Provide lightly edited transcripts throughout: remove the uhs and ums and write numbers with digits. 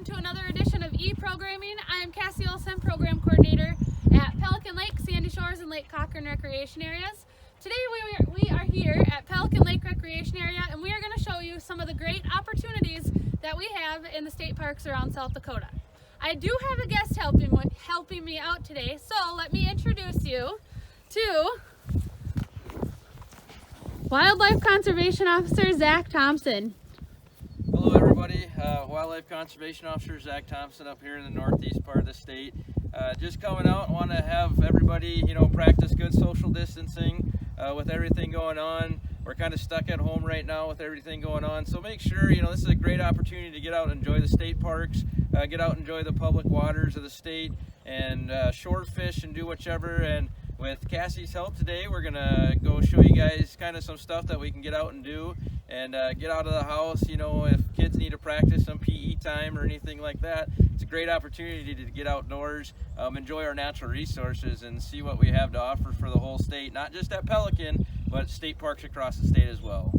to another edition of E-Programming. I am Cassie Olsen, Program Coordinator at Pelican Lake, Sandy Shores, and Lake Cochran Recreation Areas. Today we are here at Pelican Lake Recreation Area, and we are going to show you some of the great opportunities that we have in the state parks around South Dakota. I do have a guest helping me out today, so let me introduce you to Wildlife Conservation Officer Zach Thompson. Hello everybody, Wildlife Conservation Officer Zach Thompson up here in the northeast part of the state. Just coming out, want to have everybody, practice good social distancing with everything going on. We're kind of stuck at home right now with everything going on, so make sure, this is a great opportunity to get out and enjoy the state parks, get out and enjoy the public waters of the state, and shore fish and do whichever. And with Cassie's help today, we're gonna go show you guys kind of some stuff that we can get out and do and get out of the house. If kids need to practice some PE time or anything like that, it's a great opportunity to get outdoors, enjoy our natural resources, and see what we have to offer for the whole state, not just at Pelican, but state parks across the state as well.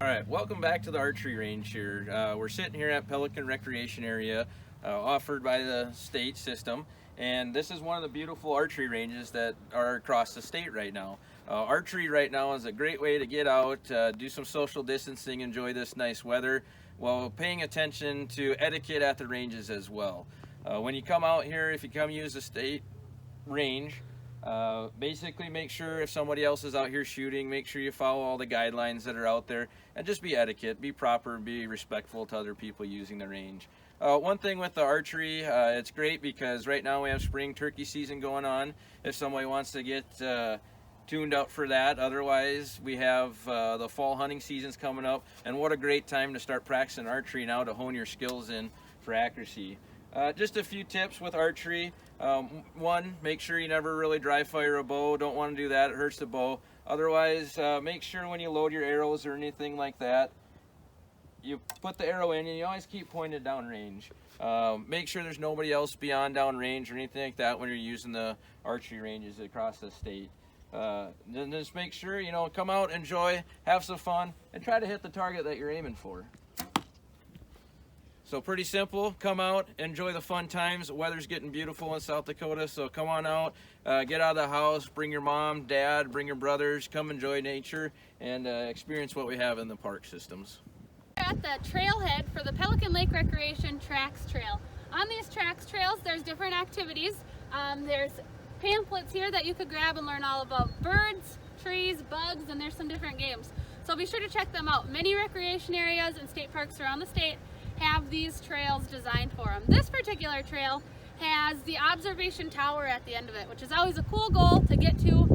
All right, welcome back to the archery range here. We're sitting here at Pelican Recreation Area, offered by the state system. And this is one of the beautiful archery ranges that are across the state right now. Archery right now is a great way to get out, do some social distancing, enjoy this nice weather, while paying attention to etiquette at the ranges as well. When you come out here, if you come use the state range, basically make sure if somebody else is out here shooting, make sure you follow all the guidelines that are out there, and just be etiquette, be proper, be respectful to other people using the range. One thing with the archery, it's great because right now we have spring turkey season going on if somebody wants to get tuned out for that. Otherwise, we have the fall hunting seasons coming up, and what a great time to start practicing archery now to hone your skills in for accuracy. Just a few tips with archery. One, make sure you never really dry fire a bow. Don't want to do that, it hurts the bow. Otherwise, make sure when you load your arrows or anything like that, you put the arrow in and you always keep pointed downrange. Make sure there's nobody else beyond downrange or anything like that when you're using the archery ranges across the state. Then just make sure, come out, enjoy, have some fun, and try to hit the target that you're aiming for. So pretty simple, come out, enjoy the fun times. The weather's getting beautiful in South Dakota, so come on out, get out of the house, bring your mom, dad, bring your brothers, come enjoy nature, and experience what we have in the park systems. At the trailhead for the Pelican Lake Recreation Tracks Trail. On these tracks trails, there's different activities. There's pamphlets here that you could grab and learn all about birds, trees, bugs, and there's some different games. So be sure to check them out. Many recreation areas and state parks around the state have these trails designed for them. This particular trail has the observation tower at the end of it, which is always a cool goal to get to.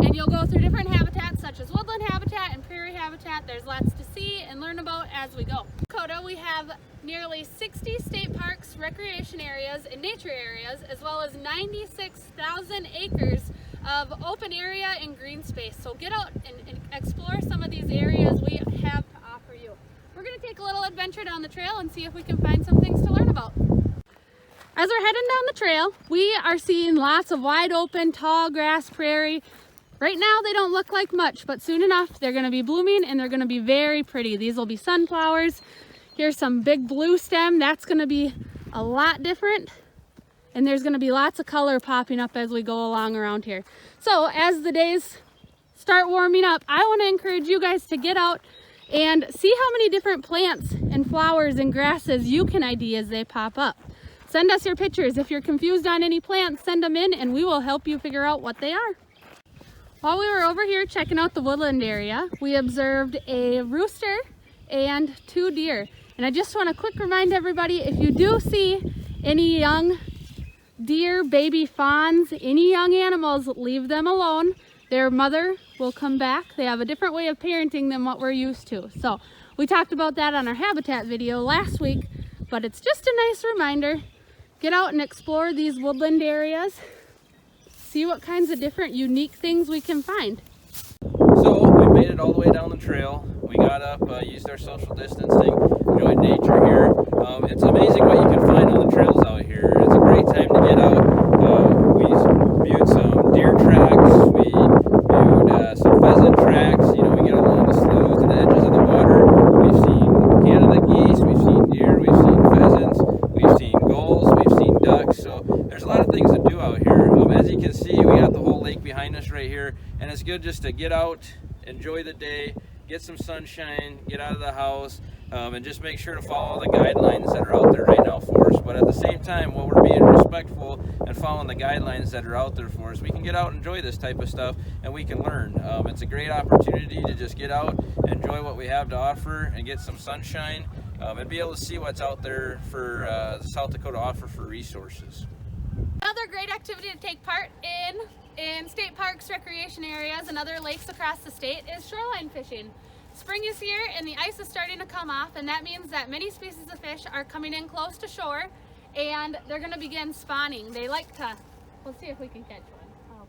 And you'll go through different habitats such as woodland habitat and prairie habitat. There's lots to see and learn about as we go. In Dakota, we have nearly 60 state parks, recreation areas, and nature areas, as well as 96,000 acres of open area and green space. So get out and explore some of these areas we have to offer you. We're going to take a little adventure down the trail and see if we can find some things to learn about. As we're heading down the trail, we are seeing lots of wide open, tall grass prairie. Right now they don't look like much, but soon enough they're going to be blooming and they're going to be very pretty. These will be sunflowers. Here's some big blue stem. That's going to be a lot different. And there's going to be lots of color popping up as we go along around here. So as the days start warming up, I want to encourage you guys to get out and see how many different plants and flowers and grasses you can ID as they pop up. Send us your pictures. If you're confused on any plants, send them in and we will help you figure out what they are. While we were over here checking out the woodland area, we observed a rooster and 2 deer. And I just want to quick remind everybody, if you do see any young deer, baby fawns, any young animals, leave them alone. Their mother will come back. They have a different way of parenting than what we're used to. So we talked about that on our habitat video last week, but it's just a nice reminder. Get out and explore these woodland areas. See what kinds of different unique things we can find. So we made it all the way down the trail. We got up, used our social distancing, enjoyed nature here. It's amazing what you can find on the trails out here. It's a great time to get out. We viewed some deer tracks, we viewed some pheasant tracks. We get along the sloughs and the edges of the water. We've seen Canada geese, we've seen deer, we've seen pheasants, we've seen as you can see, we got the whole lake behind us right here, and it's good just to get out, enjoy the day, get some sunshine, get out of the house, and just make sure to follow the guidelines that are out there right now for us. But at the same time, while we're being respectful and following the guidelines that are out there for us, we can get out and enjoy this type of stuff, and we can learn. It's a great opportunity to just get out, enjoy what we have to offer, and get some sunshine, and be able to see what's out there for South Dakota offer for resources. Another great activity to take part in state parks, recreation areas, and other lakes across the state is shoreline fishing. Spring is here and the ice is starting to come off, and that means that many species of fish are coming in close to shore and they're going to begin spawning. They like to, let's see if we can catch one. Oh.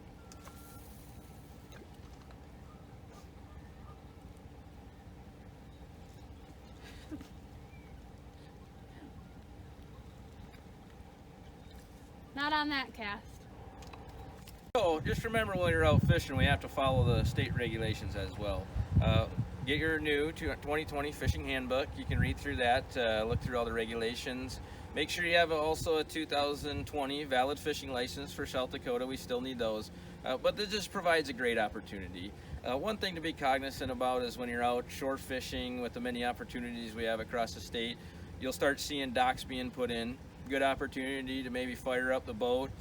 Not on that cast. So just remember, when you're out fishing, we have to follow the state regulations as well. Get your new 2020 fishing handbook. You can read through that, look through all the regulations. Make sure you have also a 2020 valid fishing license for South Dakota. We still need those. But this just provides a great opportunity. One thing to be cognizant about is when you're out shore fishing with the many opportunities we have across the state, you'll start seeing docks being put in. Good opportunity to maybe fire up the boat,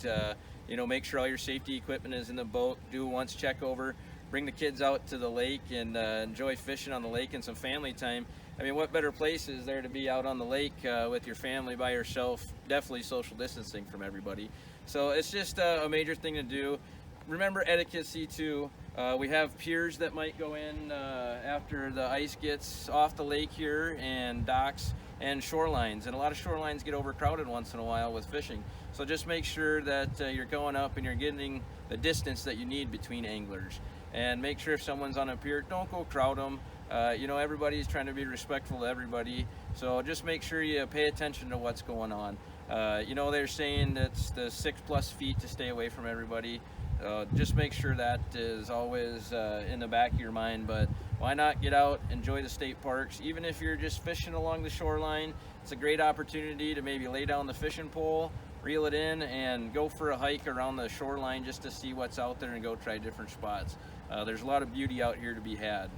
make sure all your safety equipment is in the boat, do a once check over, bring the kids out to the lake and enjoy fishing on the lake and some family time. I mean, what better place is there to be out on the lake with your family, by yourself, definitely social distancing from everybody. So it's just a major thing to do. Remember etiquette too. We have piers that might go in after the ice gets off the lake here, and docks and shorelines, and a lot of shorelines get overcrowded once in a while with fishing. So just make sure that you're going up and you're getting the distance that you need between anglers, and make sure if someone's on a pier, don't go crowd them. Everybody's trying to be respectful to everybody, so just make sure you pay attention to what's going on. They're saying it's the 6+ feet to stay away from everybody. Just make sure that is always in the back of your mind. But why not get out, enjoy the state parks? Even if you're just fishing along the shoreline, it's a great opportunity to maybe lay down the fishing pole, reel it in, and go for a hike around the shoreline just to see what's out there and go try different spots. There's a lot of beauty out here to be had.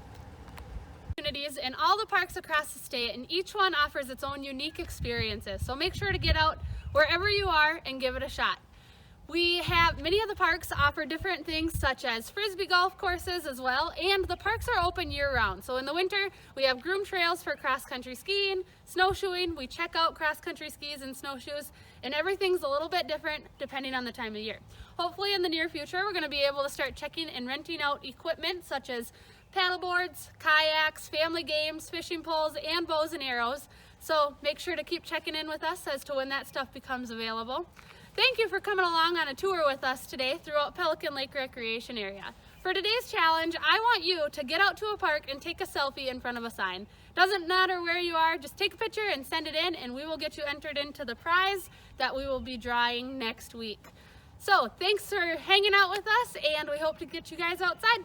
Opportunities in all the parks across the state, and each one offers its own unique experiences. So make sure to get out wherever you are and give it a shot. Many of the parks offer different things such as frisbee golf courses as well, and the parks are open year-round. So in the winter, we have groomed trails for cross-country skiing, snowshoeing. We check out cross-country skis and snowshoes, and everything's a little bit different depending on the time of year. Hopefully in the near future, we're going to be able to start checking and renting out equipment such as paddleboards, kayaks, family games, fishing poles, and bows and arrows. So make sure to keep checking in with us as to when that stuff becomes available. Thank you for coming along on a tour with us today throughout Pelican Lake Recreation Area. For today's challenge, I want you to get out to a park and take a selfie in front of a sign. Doesn't matter where you are, just take a picture and send it in, and we will get you entered into the prize that we will be drawing next week. So thanks for hanging out with us, and we hope to get you guys outside.